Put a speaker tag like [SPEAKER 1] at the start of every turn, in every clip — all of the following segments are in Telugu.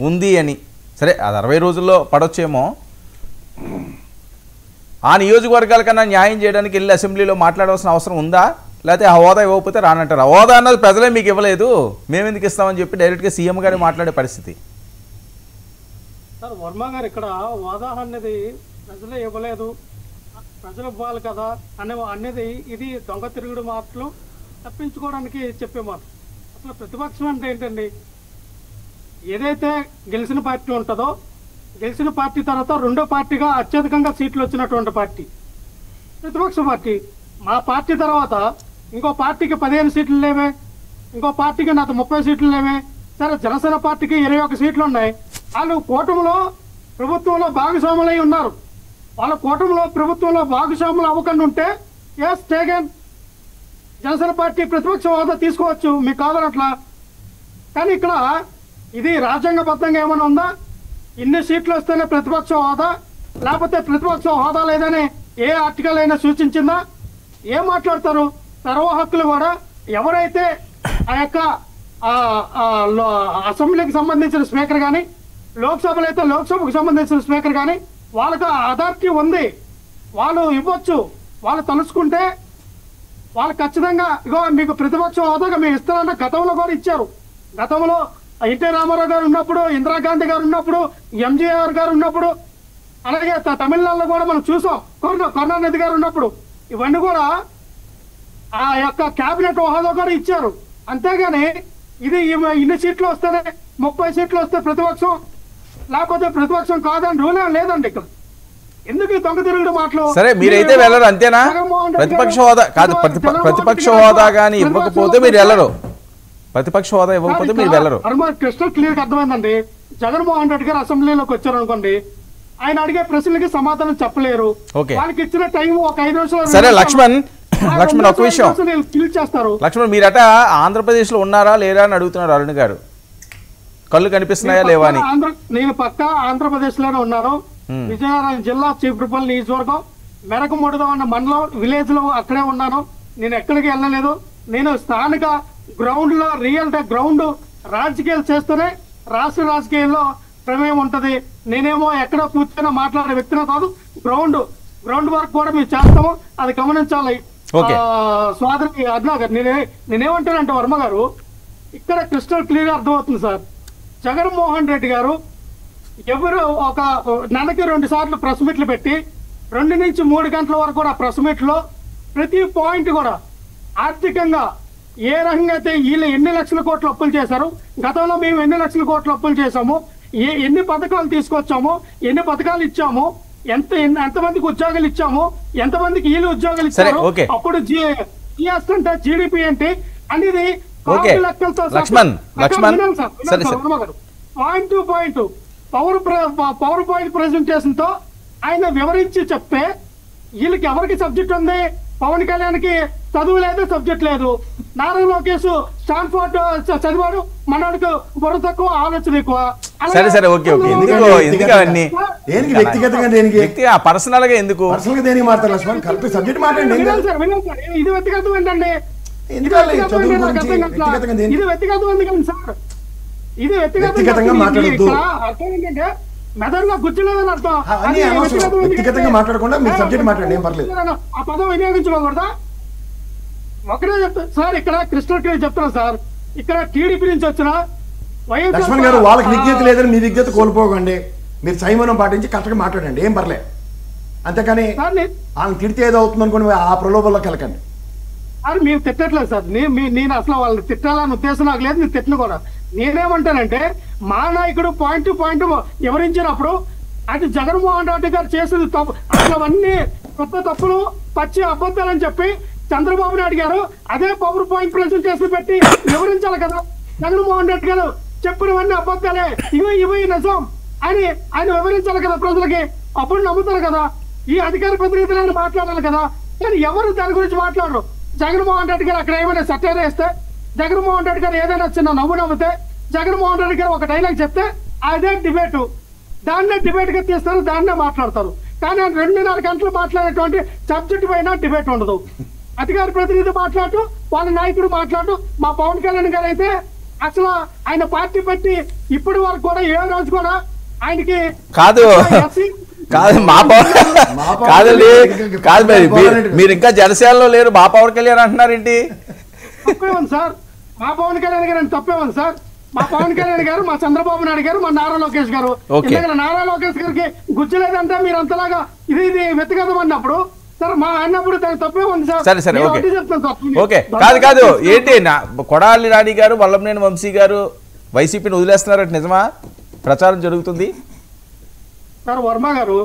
[SPEAKER 1] ఉంది అని సరే అది 60 రోజుల్లో పడొచ్చేమో ఆ నియోజకవర్గాల కన్నా న్యాయం చేయడానికి వెళ్ళి అసెంబ్లీలో మాట్లాడాల్సిన అవసరం ఉందా లేకపోతే ఆ హోదా ఇవ్వకపోతే రానంటారు హోదా అన్నది ప్రజలే మీకు ఇవ్వలేదు మేము ఎందుకు ఇస్తామని చెప్పి డైరెక్ట్గా సీఎం గారు మాట్లాడే పరిస్థితి
[SPEAKER 2] సార్ వర్మ గారు ఇక్కడ హోదా అనేది ప్రజలే ఇవ్వలేదు ప్రజలు ఇవ్వాలి కదా అనేది ఇది దొంగ తిరుగుడు మాటలు తప్పించుకోవడానికి చెప్పే మాట అసలు ప్రతిపక్షం అంటే ఏంటండి ఏదైతే గెలిచిన పార్టీ ఉంటుందో గెలిచిన పార్టీ తర్వాత రెండో పార్టీగా అత్యధికంగా సీట్లు వచ్చినటువంటి పార్టీ ప్రతిపక్ష పార్టీ మా పార్టీ తర్వాత ఇంకో పార్టీకి 15 సీట్లు లేవే ఇంకో పార్టీకి నాకు 30 సీట్లు లేవే సరే జనసేన పార్టీకి 21 సీట్లు ఉన్నాయి వాళ్ళు కూటమిలో ప్రభుత్వంలో భాగస్వాములై ఉన్నారు వాళ్ళ కూటమిలో ప్రభుత్వంలో భాగస్వాములు అవ్వకుండా ఉంటే ఎస్ టేగన్ జనసేన పార్టీ ప్రతిపక్ష హోదా తీసుకోవచ్చు మీకు కాదనట్లా కానీ ఇక్కడ ఇది రాజ్యాంగబద్ధంగా ఏమైనా ఉందా ఇన్ని సీట్లు వస్తేనే ప్రతిపక్ష హోదా లేకపోతే ప్రతిపక్ష హోదా లేదని ఏ ఆర్టికల్ అయినా సూచించిందా ఏం మాట్లాడతారు సర్వ హక్కులు కూడా ఎవరైతే ఆ యొక్క అసెంబ్లీకి సంబంధించిన స్పీకర్ కానీ లోక్సభలో అయితే లోక్సభకు సంబంధించిన స్పీకర్ కానీ వాళ్ళకు అథారిటీ ఉంది వాళ్ళు ఇవ్వచ్చు వాళ్ళు తలుచుకుంటే వాళ్ళు ఖచ్చితంగా ఇగో మీకు ప్రతిపక్ష హోదాగా మేము ఇస్తారన్న గతంలో కూడా ఇచ్చారు గతంలో ఎన్టీ రామారావు గారు ఉన్నప్పుడు ఇందిరాగాంధీ గారు ఉన్నప్పుడు ఎంజీఆర్ గారు ఉన్నప్పుడు అలాగే తమిళనాడులో కూడా మనం చూసాం కరుణానిధి గారు ఉన్నప్పుడు ఇవన్నీ కూడా ఆ యొక్క కేబినెట్ హోదా కూడా ఇచ్చారు అంతేగాని ఇది ఇన్ని సీట్లు వస్తేనే 30 సీట్లు వస్తే ప్రతిపక్షం లేకపోతే ప్రతిపక్షం కాదని రూల్ ఏం లేదండి ఇక్కడ ఎందుకు దొంగ తిరుగుడు మాటలు
[SPEAKER 1] సరే మీరైతే వెళ్ళరు అంతేనా ప్రతిపక్ష హోదా కాదు ప్రతిపక్ష హోదా కానీ ఇవ్వకపోతే మీరు వెళ్ళరు ప్రతిపక్ష హోదా ఇవ్వకపోతే మీరు వెళ్ళరు
[SPEAKER 2] క్రిస్టల్ క్లియర్ అర్థమైందండి జగన్మోహన్ రెడ్డి గారు అసెంబ్లీలోకి వచ్చారు అనుకోండి ఆయన అడిగే ప్రశ్నలకి సమాధానం చెప్పలేరు వాళ్ళకి ఇచ్చిన టైం ఒక 5 నిమిషాలు
[SPEAKER 1] సరే లక్ష్మణ్ ఒక విషయం
[SPEAKER 2] చేస్తారు
[SPEAKER 1] లక్ష్మణ్ మీరట ఆంధ్రప్రదేశ్ లో ఉన్నారా లేరా అని అడుగుతున్నారు అరుణ్ గారు కళ్ళు కనిపిస్తున్నాయా లేవా అని
[SPEAKER 2] నేను పక్కా ఆంధ్రప్రదేశ్ లోనే ఉన్నాను విజయనగరం జిల్లా చీపురుపల్లి నియోజకవర్గం మెరకమూడదో అన్న మండలం విలేజ్ లో అక్కడే ఉన్నాను నేను ఎక్కడికి వెళ్ళలేదు నేను స్థానిక గ్రౌండ్ లో రియల్ గ్రౌండ్ రాజకీయాలు చేస్తూనే రాష్ట్ర రాజకీయాల్లో ప్రమేయం ఉంటది నేనేమో ఎక్కడ కూర్చొని మాట్లాడే వ్యక్తినే కాదు గ్రౌండ్ వర్క్ కూడా మేము చేస్తాము అది గమనించాలి సోదరి అర్ణా గారు నేనేమంటానంటే వర్మ గారు ఇక్కడ క్రిస్టల్ క్లియర్ అర్థమవుతుంది సార్ జగన్మోహన్ రెడ్డి గారు ఎవరు ఒక నెలకి 2 సార్లు ప్రెస్ మీట్లు పెట్టి 2 నుంచి 3 గంటల వరకు కూడా ప్రెస్ మీట్ లో ప్రతి పాయింట్ కూడా ఆర్థికంగా ఏ రకంగా అయితే వీళ్ళు ఎన్ని లక్షల కోట్ల అప్పులు చేశారు గతంలో మేము ఎన్ని లక్షల కోట్ల అప్పులు చేశాము ఎన్ని పథకాలు తీసుకొచ్చాము ఎన్ని పథకాలు ఇచ్చాము ఎంతమందికి ఉద్యోగాలు ఇచ్చాము ఎంతమందికి వీళ్ళు ఉద్యోగాలు ఇచ్చారు అప్పుడు జిఎస్ అంటే జీడిపి ఏంటి అనేది point to point power point presentation తో ఆయన వివరించి చెప్తే వీళ్ళకి ఎవరికి సబ్జెక్ట్ ఉంది పవన్ కళ్యాణ్ కి చదువు లేదు సబ్జెక్ట్ లేదు నారా లోకేష్ స్టాన్ఫోర్డ్ చదివాడు మనోడికి బుర్ర తక్కువ ఆలోచన ఎక్కువ
[SPEAKER 1] సరే సరే ఓకే ఓకే ఎందుకు అవన్నీ పర్సనల్ గా ఎందుకు
[SPEAKER 2] ఇది వ్యక్తిగతం ఏంటండి ఇది వ్యక్తిగతం ఎందుకండి సార్ ఇది వ్యక్తిగతంగా అర్థం ఏంటంటే మెదడులో గుర్తులేదని అర్థం ఆ పదం వినియోగించుకోకూడదా ఒకటే చెప్తాను సార్ ఇక్కడ క్రిస్టల్ క్లియర్ చెప్తాను సార్ ఇక్కడ టీడీపీ నుంచి వచ్చిన
[SPEAKER 3] లక్ష్మణ్ గారు వాళ్ళకి విజ్ఞత లేదని మీ విజ్ఞత కోల్పోకండి మీరు సంయమనం పాటించి కరెక్ట్గా మాట్లాడండి ఏం పర్లే అంతేకాని వాళ్ళని తిడితే ఏదో అవుతుంది అనుకోండి ఆ ప్రలోభంలోకి వెళ్ళకండి
[SPEAKER 2] అది మీరు తిట్టట్లేదు సార్ నేను అసలు వాళ్ళని తిట్టాలని ఉద్దేశం నాకు లేదు నేను తిట్టను కూడా నేనేమంటానంటే మా నాయకుడు పాయింట్ టు పాయింట్ వివరించినప్పుడు అది జగన్మోహన్ రెడ్డి గారు చేసేది తప్పు అసలు అవన్నీ కొత్త తప్పులు పచ్చి అబద్ధాలని చెప్పి చంద్రబాబు నాయుడు గారు అదే పవర్ పాయింట్ ప్రెజెంటేషన్ పెట్టి వివరించాలి కదా జగన్మోహన్ రెడ్డి గారు చెప్పినవన్నీ అబద్ధాలే ఇవి నిజం అని ఆయన వివరించాలి కదా ప్రజలకి అప్పుడు నమ్ముతారు కదా ఈ అధికార ప్రతినిధులను మాట్లాడాలి కదా కానీ ఎవరు దాని గురించి మాట్లాడరు జగన్మోహన్ రెడ్డి గారు అక్కడ ఏమైనా సెటైర్ వేస్తే జగన్మోహన్ రెడ్డి గారు ఏదైనా చిన్న నవ్వు నవ్వుతే జగన్మోహన్ రెడ్డి గారు ఒక డైలాగ్ చెప్తే అదే డిబేటు దాన్నే డిబేట్ గా తీస్తారు దాన్నే మాట్లాడతారు కానీ 2.5 గంటలు మాట్లాడేటువంటి సబ్జెక్ట్ పైన డిబేట్ ఉండదు అధికార ప్రతినిధి మాట్లాడు వాళ్ళ నాయకుడు మాట్లాడు మా పవన్ కళ్యాణ్ గారు అయితే అసలు ఆయన పార్టీ పెట్టి ఇప్పటి వరకు కూడా ఏ రోజు కూడా ఆయనకి
[SPEAKER 1] కాదు కాదు మా పవన్ కాదండి కాదు మీరు ఇంకా జనసేనలో లేరు మా పవన్ కళ్యాణ్ అంటున్నారేంటి?
[SPEAKER 2] తప్పేమని సార్, మా పవన్ కళ్యాణ్ గారు తప్పేమని సార్? మా పవన్ కళ్యాణ్ గారు, మా చంద్రబాబు నాయుడు గారు, మా నారా లోకేష్ గారు. ఎందుకంటే నారా లోకేష్ గారికి గుర్తు లేదంటే మీరు అంతలాగా ఇది వ్యక్తిగతం అన్నప్పుడు సార్ మా అన్నప్పుడు తప్పే ఉంది సార్.
[SPEAKER 1] సరే సరే ఓకే ఓకే కాదు కాదు ఏంటి కొడాలి నాని గారు, వల్లభనేని వంశీ గారు వైసీపీని వదిలేస్తున్నారంటే నిజమా? ప్రచారం జరుగుతుంది
[SPEAKER 2] సార్. వర్మ గారు,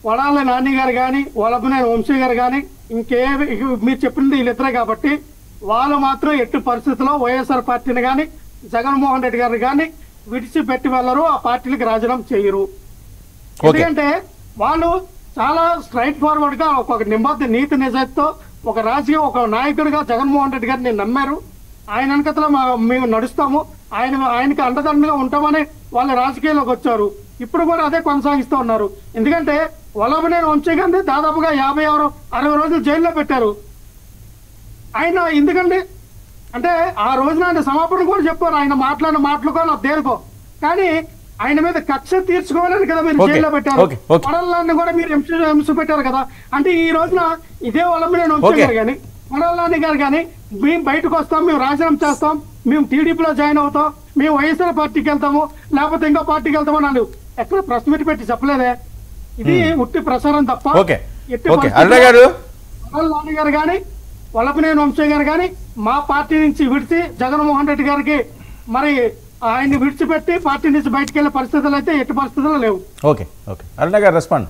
[SPEAKER 2] కొడాలి నాని గారు కానీ, వల్లభనేని వంశీ గారు కానీ, మీరు చెప్పింది వీళ్ళిద్దరే కాబట్టి వాళ్ళు మాత్రం ఎట్టి పరిస్థితుల్లో వైఎస్ఆర్ పార్టీని కానీ జగన్మోహన్ రెడ్డి గారు కానీ విడిచిపెట్టి వెళ్ళరు, ఆ పార్టీలకు రాజీనామా చేయరు. ఎందుకంటే వాళ్ళు చాలా స్ట్రైట్ ఫార్వర్డ్ గా ఒక నిబద్ధ నీతి నిజాయితీతో ఒక రాజకీయ ఒక నాయకుడిగా జగన్మోహన్ రెడ్డి గారిని నమ్మారు. ఆయన వెనకతలో మేము నడుస్తాము, ఆయనకి అండదండగా ఉంటామని వాళ్ళ రాజకీయాల్లోకి వచ్చారు. ఇప్పుడు కూడా అదే కొనసాగిస్తూ ఉన్నారు. ఎందుకంటే వల్లభనేని వంశీ గారిని దాదాపుగా 50-60 రోజులు జైల్లో పెట్టారు. ఆయన ఎందుకండి అంటే ఆ రోజున ఆయన సమాపణ కూడా చెప్పారు, ఆయన మాట్లాడిన మాటలు కూడా దేనికో, కానీ ఆయన మీద కక్ష తీర్చుకోవాలని కదా మీరు జైల్లో పెట్టారు. కొడాలని కూడా మీరు హింస పెట్టారు కదా. అంటే ఈ రోజున ఇదే వల్లభనేని వంశీ గారు కానీ, కొడాలని గారు కానీ మేము బయటకు వస్తాం, మేము రాజీనామా చేస్తాం, మేము టీడీపీలో జాయిన్ అవుతాం, మేము వైఎస్ఆర్ పార్టీకి వెళ్తాము, లేకపోతే ఇంకో పార్టీకి వెళ్తాము అని ఎక్కడ ప్రెస్ మీట్ పెట్టి చెప్పలేదే. ఇది ఉట్టి ప్రచారం తప్ప. కొడాలని గారు కానీ, వల్లభనేని వంశీ గారు కానీ మా పార్టీ నుంచి విడిచి జగన్మోహన్ రెడ్డి గారికి మరి ఆయన్ని విడిచిపెట్టి పార్టీ నుంచి బయటకు వెళ్ళే పరిస్థితులు అయితే ఎట్టి పరిస్థితుల్లో లేవు.
[SPEAKER 1] ఓకే ఓకే అరుణ గారు రెస్పాండ్.